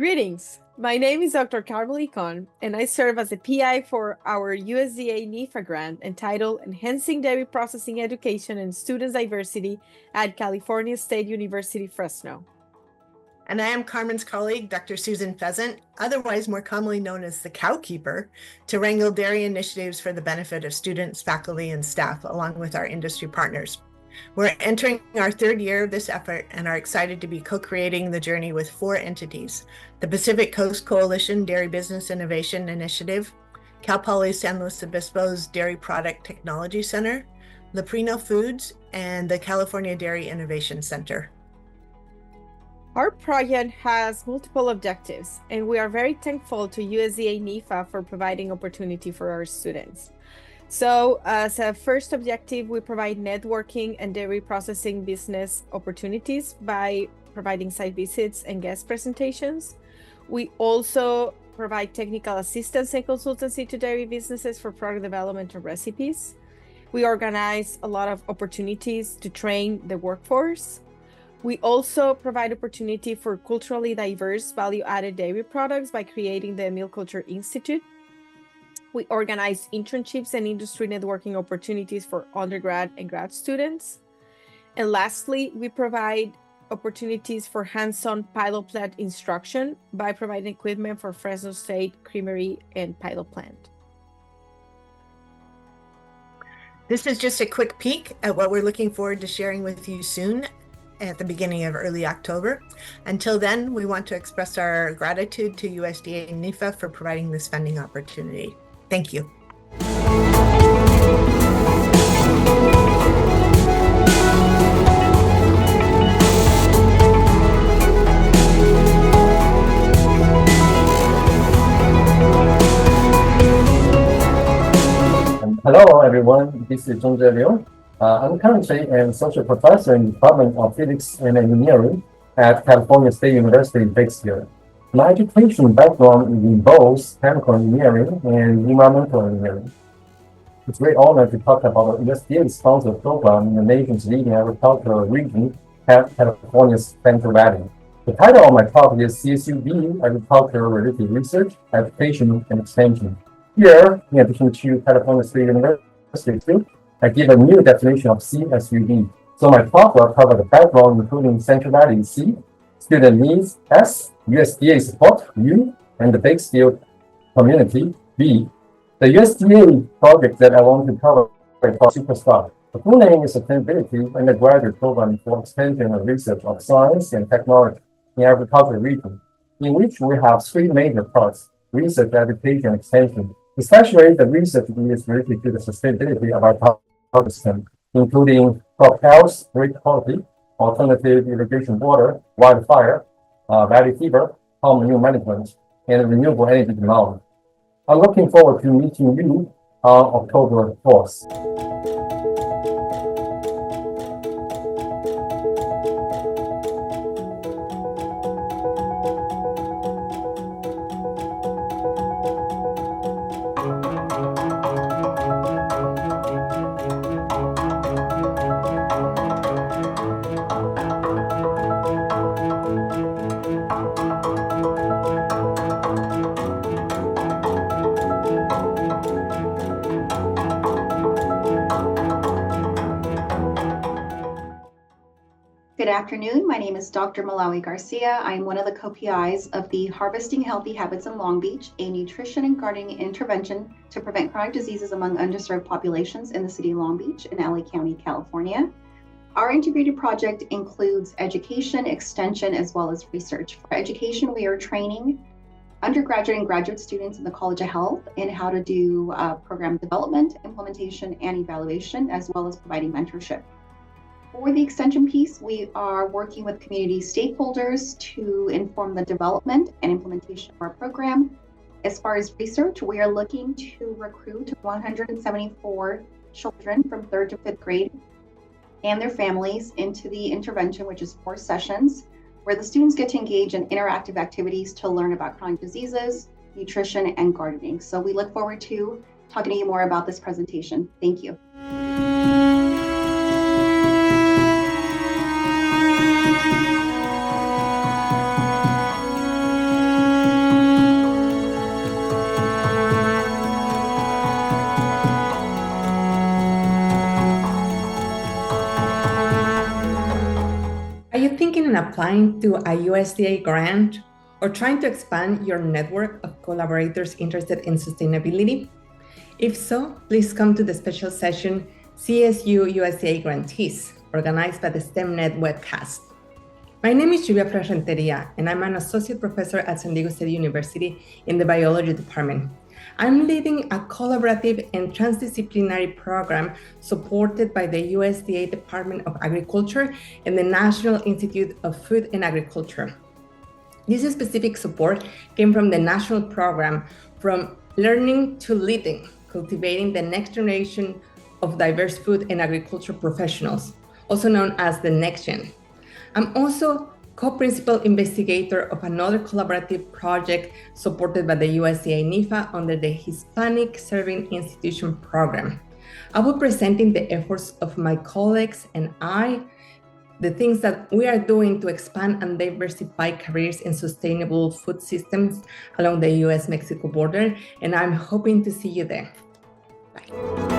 Greetings. My name is Dr. Carmen Licon, and I serve as a PI for our USDA NIFA grant entitled Enhancing Dairy Processing Education and Students Diversity at California State University, Fresno. And I am Carmen's colleague, Dr. Susan Pheasant, otherwise more commonly known as the Cowkeeper, to wrangle dairy initiatives for the benefit of students, faculty, and staff, along with our industry partners. We're entering our third year of this effort and are excited to be co-creating the journey with 4 entities: the Pacific Coast Coalition Dairy Business Innovation Initiative, Cal Poly San Luis Obispo's Dairy Product Technology Center, Leprino Foods, and the California Dairy Innovation Center. Our project has multiple objectives, and we are very thankful to USDA NIFA for providing opportunity for our students. So as a first objective, we provide networking and dairy processing business opportunities by providing site visits and guest presentations. We also provide technical assistance and consultancy to dairy businesses for product development and recipes. We organize a lot of opportunities to train the workforce. We also provide opportunity for culturally diverse value-added dairy products by creating the Milk Culture Institute. We organize internships and industry networking opportunities for undergrad and grad students. And lastly, we provide opportunities for hands-on pilot plant instruction by providing equipment for Fresno State Creamery and pilot plant. This is just a quick peek at what we're looking forward to sharing with you soon at the beginning of early October. Until then, we want to express our gratitude to USDA NIFA for providing this funding opportunity. Thank you. Hello, everyone. This is Zhongzhe. I'm currently an associate professor in the Department of Physics and Engineering at California State University in Bakersfield. My education background is in both chemical engineering and environmental engineering. It's a great honor to talk about the USDA-sponsored program in the nation's leading agricultural region, California's Central Valley. The title of my talk is CSUB Agricultural-Related Research, Education, and Extension. Here, in addition to California State University, I give a new definition of CSUB. So my talk will cover the background, including Central Valley C, student needs S, USDA support U, and the Bakersfield community B. The USDA project that I want to cover is called Superstar. The full name is Sustainability Undergraduate Program for Extension and Research of Science and Technology in Agricultural Region, in which we have 3 major parts: research, education, and extension. Especially the research is related to the sustainability of our agricultural system, including crop health, grain quality, alternative irrigation water, wildfire, valley fever, palm manure management, and renewable energy demand. I'm looking forward to meeting you on October 4th. Good afternoon. My name is Dr. Malawi Garcia. I'm one of the co-PIs of the Harvesting Healthy Habits in Long Beach, a nutrition and gardening intervention to prevent chronic diseases among underserved populations in the city of Long Beach in LA County, California. Our integrated project includes education, extension, as well as research. For education, we are training undergraduate and graduate students in the College of Health in how to do program development, implementation, and evaluation, as well as providing mentorship. For the extension piece, we are working with community stakeholders to inform the development and implementation of our program. As far as research, we are looking to recruit 174 children from 3rd to 5th grade and their families into the intervention, which is 4 sessions, where the students get to engage in interactive activities to learn about chronic diseases, nutrition, and gardening. So we look forward to talking to you more about this presentation. Thank you. applying to a USDA grant or trying to expand your network of collaborators interested in sustainability? If so, please come to the special session CSU USDA Grantees, organized by the STEMnet Webcast. My name is Julia Renteria, and I'm an associate professor at San Diego State University in the biology department. I'm leading a collaborative and transdisciplinary program supported by the USDA Department of Agriculture and the National Institute of Food and Agriculture. This specific support came from the national program From Learning to Leading, cultivating the next generation of diverse food and agriculture professionals, also known as the Next Gen. I'm also co-principal investigator of another collaborative project supported by the USDA NIFA under the Hispanic Serving Institution program. I will be presenting the efforts of my colleagues and I, the things that we are doing to expand and diversify careers in sustainable food systems along the US-Mexico border, and I'm hoping to see you there. Bye.